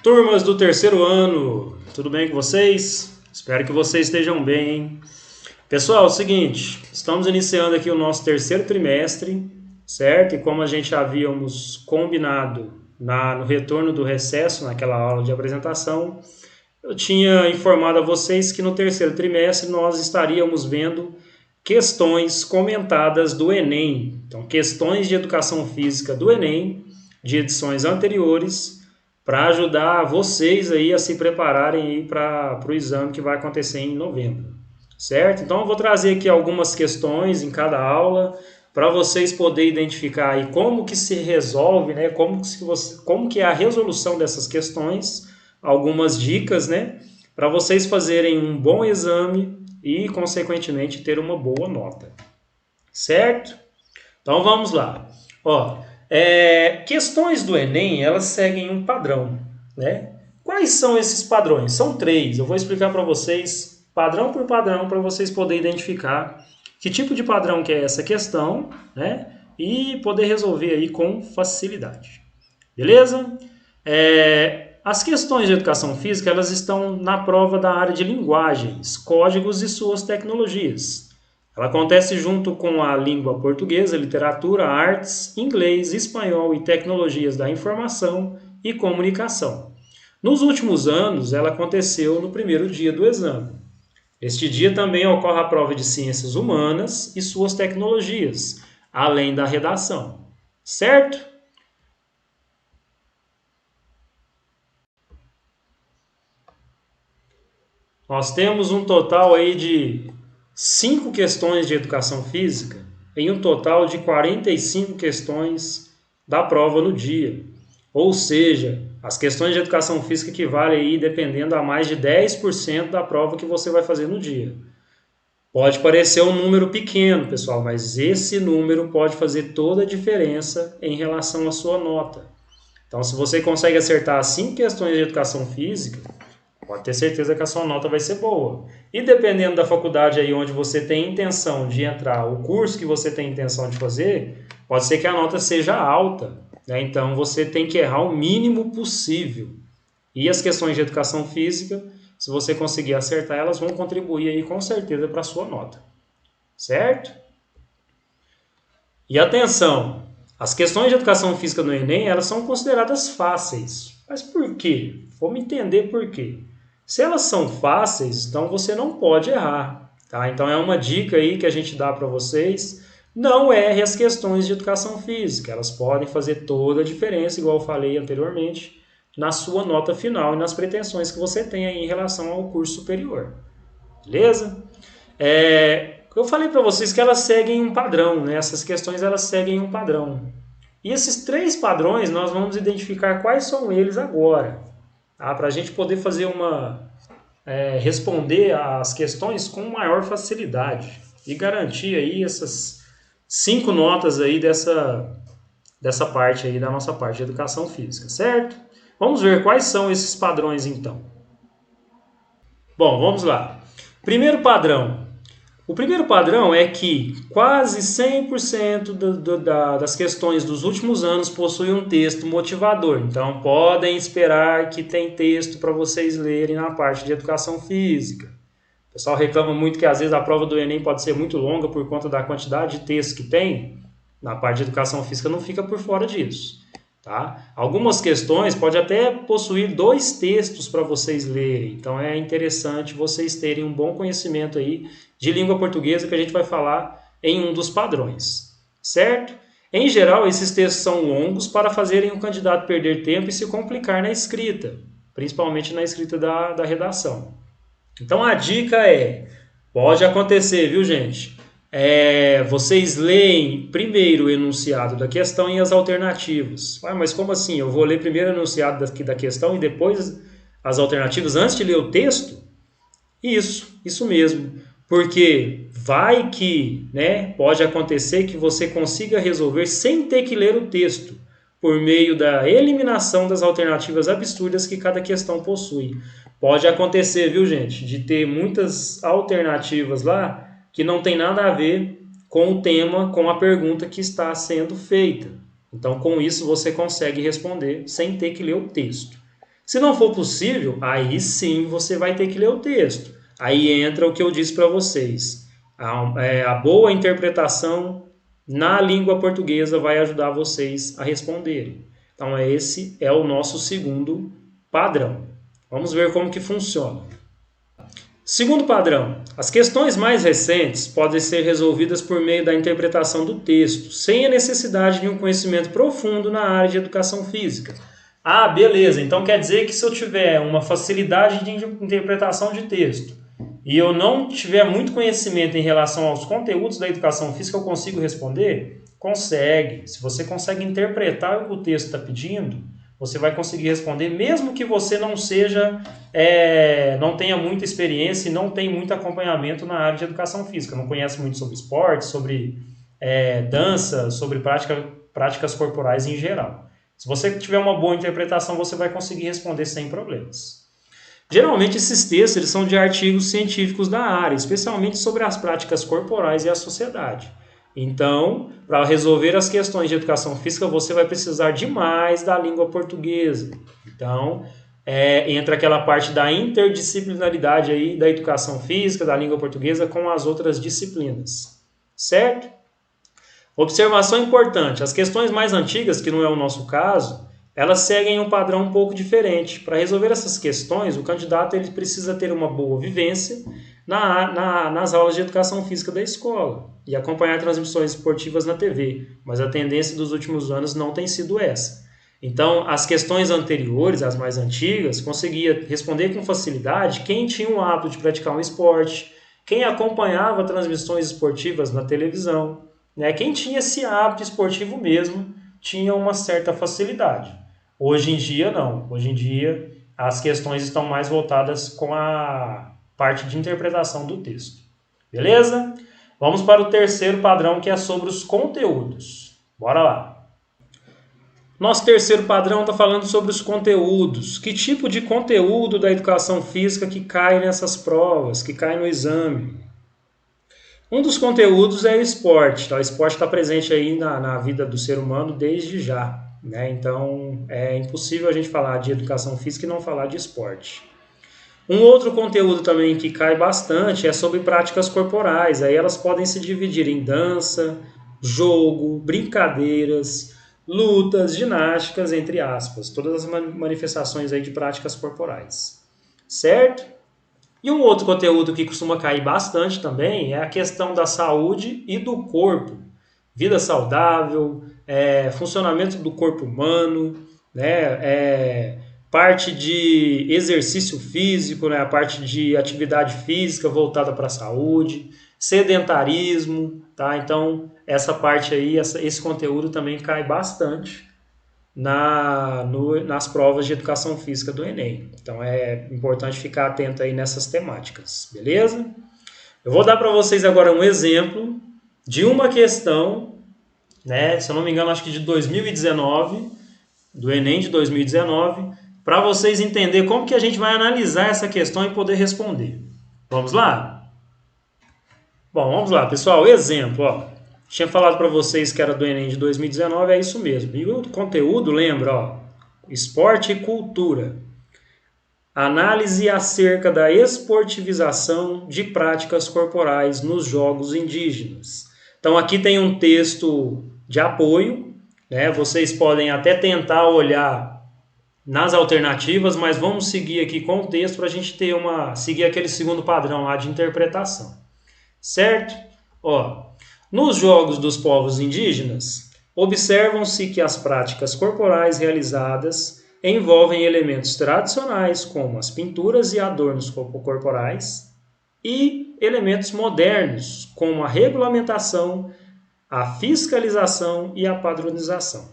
Turmas do terceiro ano, tudo bem com vocês? Espero que vocês estejam bem, hein? Pessoal, é o seguinte, estamos iniciando aqui o nosso terceiro trimestre, certo? E como a gente havíamos combinado no retorno do recesso, naquela aula de apresentação, eu tinha informado a vocês que no terceiro trimestre nós estaríamos vendo questões comentadas do Enem. Então, questões de educação física do Enem, de edições anteriores, para ajudar vocês aí a se prepararem para o exame que vai acontecer em novembro, certo? Então eu vou trazer aqui algumas questões em cada aula para vocês poderem identificar aí como que se resolve, né? Como que é a resolução dessas questões, algumas dicas, né? Para vocês fazerem um bom exame e, consequentemente, ter uma boa nota, certo? Então vamos lá. Ó, questões do Enem, elas seguem um padrão, né? Quais são esses padrões? São três. Eu vou explicar para vocês, padrão por padrão, para vocês poderem identificar que tipo de padrão que é essa questão, né? E poder resolver aí com facilidade. Beleza? As questões de educação física, elas estão na prova da área de linguagens, códigos e suas tecnologias. Ela acontece junto com a língua portuguesa, literatura, artes, inglês, espanhol e tecnologias da informação e comunicação. Nos últimos anos, ela aconteceu no primeiro dia do exame. Este dia também ocorre a prova de ciências humanas e suas tecnologias, além da redação. Certo? Nós temos um total aí de 5 questões de educação física, em um total de 45 questões da prova no dia. Ou seja, as questões de educação física equivalem aí, dependendo a mais de 10% da prova que você vai fazer no dia. Pode parecer um número pequeno, pessoal, mas esse número pode fazer toda a diferença em relação à sua nota. Então, se você consegue acertar as 5 questões de educação física, pode ter certeza que a sua nota vai ser boa. E dependendo da faculdade aí onde você tem intenção de entrar, o curso que você tem intenção de fazer, pode ser que a nota seja alta, né? Então você tem que errar o mínimo possível. E as questões de educação física, se você conseguir acertar, elas vão contribuir aí com certeza para a sua nota. Certo? E atenção, as questões de educação física no Enem, elas são consideradas fáceis. Mas por quê? Vamos entender por quê. Se elas são fáceis, então você não pode errar, tá? Então é uma dica aí que a gente dá para vocês. Não erre as questões de educação física, elas podem fazer toda a diferença, igual eu falei anteriormente, na sua nota final e nas pretensões que você tem aí em relação ao curso superior. Beleza? Eu falei para vocês que elas seguem um padrão, né? Essas questões elas seguem um padrão. E esses 3 padrões nós vamos identificar quais são eles agora, tá? Para a gente poder fazer responder às questões com maior facilidade e garantir aí essas 5 notas aí dessa parte aí, da nossa parte de educação física, certo? Vamos ver quais são esses padrões então. Bom, vamos lá. Primeiro padrão. O primeiro padrão é que quase 100% das questões dos últimos anos possuem um texto motivador. Então, podem esperar que tem texto para vocês lerem na parte de educação física. O pessoal reclama muito que às vezes a prova do Enem pode ser muito longa por conta da quantidade de texto que tem. Na parte de educação física não fica por fora disso. Tá? Algumas questões podem até possuir 2 textos para vocês lerem, então é interessante vocês terem um bom conhecimento aí de língua portuguesa que a gente vai falar em um dos padrões, certo? Em geral, esses textos são longos para fazerem o candidato perder tempo e se complicar na escrita, principalmente na escrita da redação. Então a dica pode acontecer, viu gente? Vocês leem primeiro o enunciado da questão e as alternativas. Mas como assim? Eu vou ler primeiro o enunciado da questão e depois as alternativas antes de ler o texto? Isso mesmo. Porque vai que, né, pode acontecer que você consiga resolver sem ter que ler o texto, por meio da eliminação das alternativas absurdas que cada questão possui. Pode acontecer, viu gente, de ter muitas alternativas lá que não tem nada a ver com o tema, com a pergunta que está sendo feita. Então, com isso, você consegue responder sem ter que ler o texto. Se não for possível, aí sim você vai ter que ler o texto. Aí entra o que eu disse para vocês. A boa interpretação na língua portuguesa vai ajudar vocês a responderem. Então esse é o nosso segundo padrão. Vamos ver como que funciona. Segundo padrão, as questões mais recentes podem ser resolvidas por meio da interpretação do texto, sem a necessidade de um conhecimento profundo na área de educação física. Ah, beleza, então quer dizer que se eu tiver uma facilidade de interpretação de texto e eu não tiver muito conhecimento em relação aos conteúdos da educação física, eu consigo responder? Consegue. Se você consegue interpretar o que o texto está pedindo, você vai conseguir responder, mesmo que você não tenha muita experiência e não tenha muito acompanhamento na área de educação física, não conhece muito sobre esporte, sobre dança, sobre práticas corporais em geral. Se você tiver uma boa interpretação, você vai conseguir responder sem problemas. Geralmente esses textos eles são de artigos científicos da área, especialmente sobre as práticas corporais e a sociedade. Então, para resolver as questões de educação física, você vai precisar demais da língua portuguesa. Então, entra aquela parte da interdisciplinaridade aí da educação física, da língua portuguesa, com as outras disciplinas. Certo? Observação importante. As questões mais antigas, que não é o nosso caso, elas seguem um padrão um pouco diferente. Para resolver essas questões, o candidato ele precisa ter uma boa vivência nas aulas de educação física da escola e acompanhar transmissões esportivas na TV, mas a tendência dos últimos anos não tem sido essa. Então, as questões anteriores, as mais antigas, conseguia responder com facilidade quem tinha o hábito de praticar um esporte, quem acompanhava transmissões esportivas na televisão, né? Quem tinha esse hábito esportivo mesmo tinha uma certa facilidade. Hoje em dia, não. Hoje em dia, as questões estão mais voltadas com a parte de interpretação do texto. Beleza? Vamos para o terceiro padrão, que é sobre os conteúdos. Bora lá. Nosso terceiro padrão está falando sobre os conteúdos. Que tipo de conteúdo da educação física que cai nessas provas, que cai no exame? Um dos conteúdos é o esporte. Tá? O esporte está presente aí na vida do ser humano desde já. Né? Então, é impossível a gente falar de educação física e não falar de esporte. Um outro conteúdo também que cai bastante é sobre práticas corporais. Aí elas podem se dividir em dança, jogo, brincadeiras, lutas, ginásticas, entre aspas. Todas as manifestações aí de práticas corporais. Certo? E um outro conteúdo que costuma cair bastante também é a questão da saúde e do corpo. Vida saudável, funcionamento do corpo humano, né? Parte de exercício físico, né? A parte de atividade física voltada para a saúde, sedentarismo, tá? Então, essa parte aí, esse conteúdo também cai bastante nas provas de educação física do Enem. Então, é importante ficar atento aí nessas temáticas, beleza? Eu vou dar para vocês agora um exemplo de uma questão, né? Se eu não me engano, acho que de 2019, do Enem de 2019, para vocês entenderem como que a gente vai analisar essa questão e poder responder. Vamos lá? Bom, vamos lá, pessoal. Exemplo, ó. Tinha falado para vocês que era do Enem de 2019, é isso mesmo. E o conteúdo, lembra, ó, esporte e cultura. Análise acerca da esportivização de práticas corporais nos jogos indígenas. Então aqui tem um texto de apoio, né? Vocês podem até tentar olhar nas alternativas, mas vamos seguir aqui com o texto para a gente seguir aquele segundo padrão lá de interpretação. Certo? Ó, nos jogos dos povos indígenas, observam-se que as práticas corporais realizadas envolvem elementos tradicionais, como as pinturas e adornos corporais, e elementos modernos, como a regulamentação, a fiscalização e a padronização.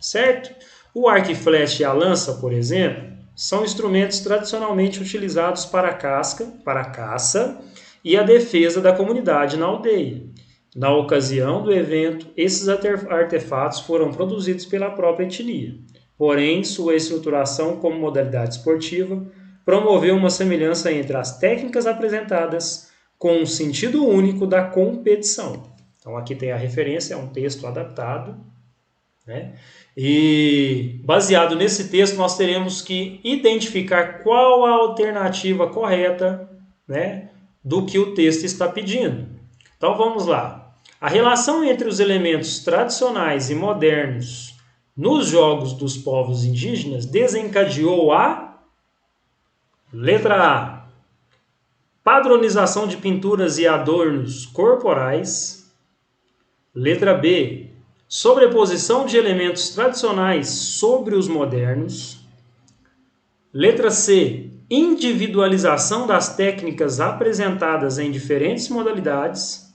Certo? O arco e flecha e a lança, por exemplo, são instrumentos tradicionalmente utilizados para a caça e a defesa da comunidade na aldeia. Na ocasião do evento, esses artefatos foram produzidos pela própria etnia. Porém, sua estruturação como modalidade esportiva promoveu uma semelhança entre as técnicas apresentadas com um sentido único da competição. Então aqui tem a referência, é um texto adaptado, né? E baseado nesse texto, nós teremos que identificar qual a alternativa correta, né, do que o texto está pedindo. Então vamos lá. A relação entre os elementos tradicionais e modernos nos jogos dos povos indígenas desencadeou a letra A: padronização de pinturas e adornos corporais. Letra B: sobreposição de elementos tradicionais sobre os modernos. Letra C: individualização das técnicas apresentadas em diferentes modalidades.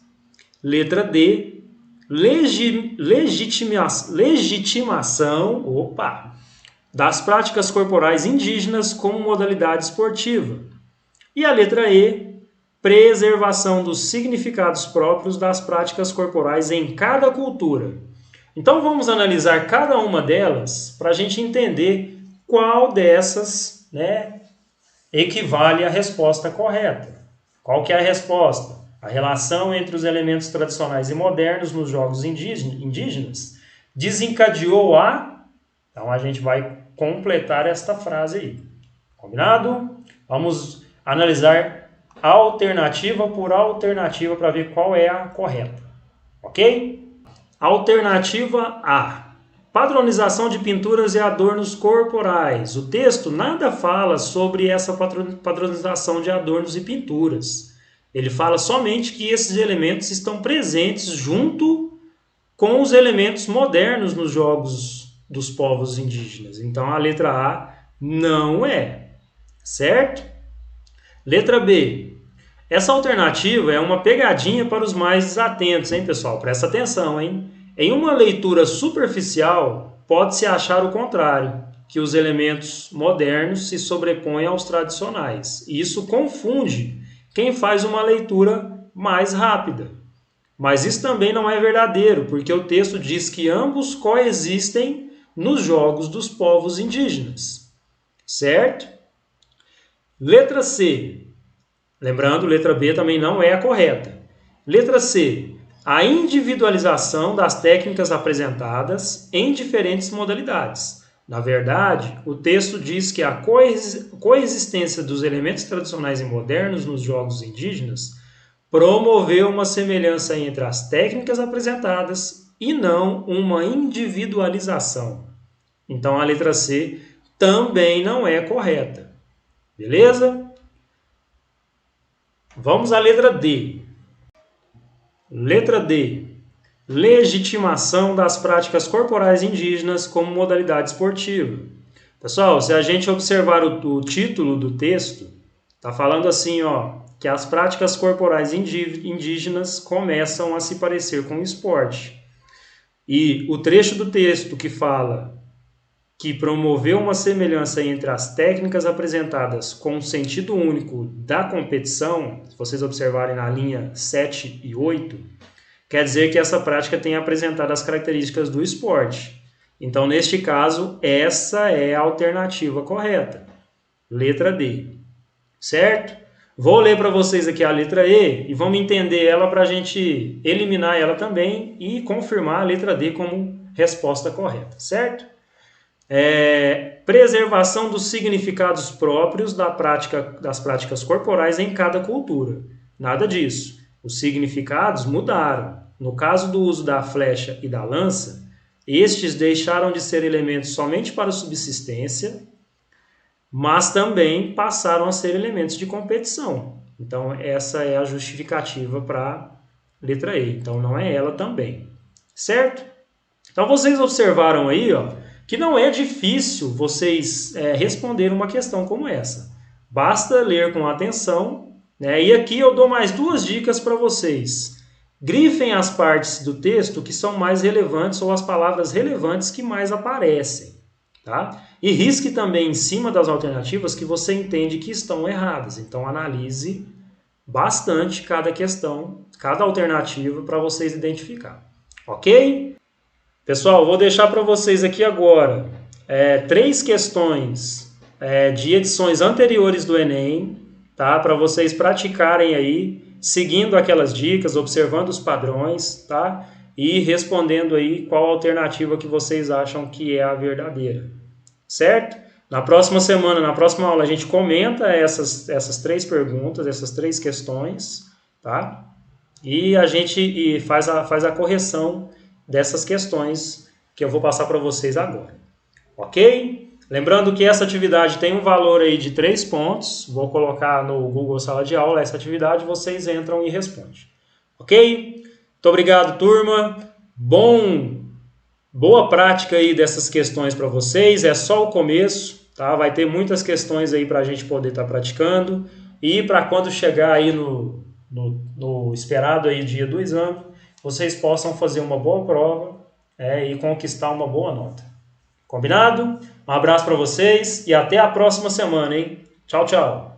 Letra D: legitimação das práticas corporais indígenas como modalidade esportiva. E a letra E: preservação dos significados próprios das práticas corporais em cada cultura. Então vamos analisar cada uma delas para a gente entender qual dessas, né, equivale à resposta correta. Qual que é a resposta? A relação entre os elementos tradicionais e modernos nos jogos indígenas desencadeou a... Então a gente vai completar esta frase aí. Combinado? Vamos analisar alternativa por alternativa para ver qual é a correta. Ok? Alternativa A: padronização de pinturas e adornos corporais. O texto nada fala sobre essa padronização de adornos e pinturas. Ele fala somente que esses elementos estão presentes junto com os elementos modernos nos jogos dos povos indígenas. Então a letra A não é, certo? Letra B: essa alternativa é uma pegadinha para os mais desatentos, hein, pessoal? Presta atenção, hein? Em uma leitura superficial, pode-se achar o contrário, que os elementos modernos se sobrepõem aos tradicionais. E isso confunde quem faz uma leitura mais rápida. Mas isso também não é verdadeiro, porque o texto diz que ambos coexistem nos jogos dos povos indígenas. Certo? Letra C. Lembrando, letra B também não é a correta. Letra C: a individualização das técnicas apresentadas em diferentes modalidades. Na verdade, o texto diz que a coexistência dos elementos tradicionais e modernos nos jogos indígenas promoveu uma semelhança entre as técnicas apresentadas e não uma individualização. Então a letra C também não é correta. Beleza? Vamos à letra D. Letra D: legitimação das práticas corporais indígenas como modalidade esportiva. Pessoal, se a gente observar o título do texto, está falando assim, ó, que as práticas corporais indígenas começam a se parecer com o esporte. E o trecho do texto que fala que promoveu uma semelhança entre as técnicas apresentadas com o sentido único da competição, se vocês observarem na linha 7 e 8, quer dizer que essa prática tem apresentado as características do esporte. Então, neste caso, essa é a alternativa correta. Letra D. Certo? Vou ler para vocês aqui a letra E e vamos entender ela para a gente eliminar ela também e confirmar a letra D como resposta correta. Certo? Preservação dos significados próprios das práticas corporais em cada cultura. Nada disso. Os significados mudaram. No caso do uso da flecha e da lança, estes deixaram de ser elementos somente para subsistência, mas também passaram a ser elementos de competição. Então, essa é a justificativa para a letra E. Então, não é ela também. Certo? Então, vocês observaram aí, ó, que não é difícil vocês responder uma questão como essa. Basta ler com atenção, né? E aqui eu dou mais 2 dicas para vocês. Grifem as partes do texto que são mais relevantes ou as palavras relevantes que mais aparecem. Tá? E risque também em cima das alternativas que você entende que estão erradas. Então analise bastante cada questão, cada alternativa para vocês identificar. Ok? Pessoal, vou deixar para vocês aqui agora 3 questões de edições anteriores do Enem, tá? Para vocês praticarem aí, seguindo aquelas dicas, observando os padrões, tá? e respondendo aí qual alternativa que vocês acham que é a verdadeira, certo? Na próxima semana, na próxima aula, a gente comenta essas 3 perguntas, essas 3 questões, tá? E a gente faz a correção dessas questões que eu vou passar para vocês agora, ok? Lembrando que essa atividade tem um valor aí de 3 pontos, vou colocar no Google Sala de Aula essa atividade, vocês entram e respondem, ok? Muito obrigado, turma, boa prática aí dessas questões para vocês, é só o começo, tá? Vai ter muitas questões aí para a gente poder estar praticando, e para quando chegar aí no esperado aí dia do exame, vocês possam fazer uma boa prova e conquistar uma boa nota. Combinado? Um abraço para vocês e até a próxima semana, hein? Tchau, tchau!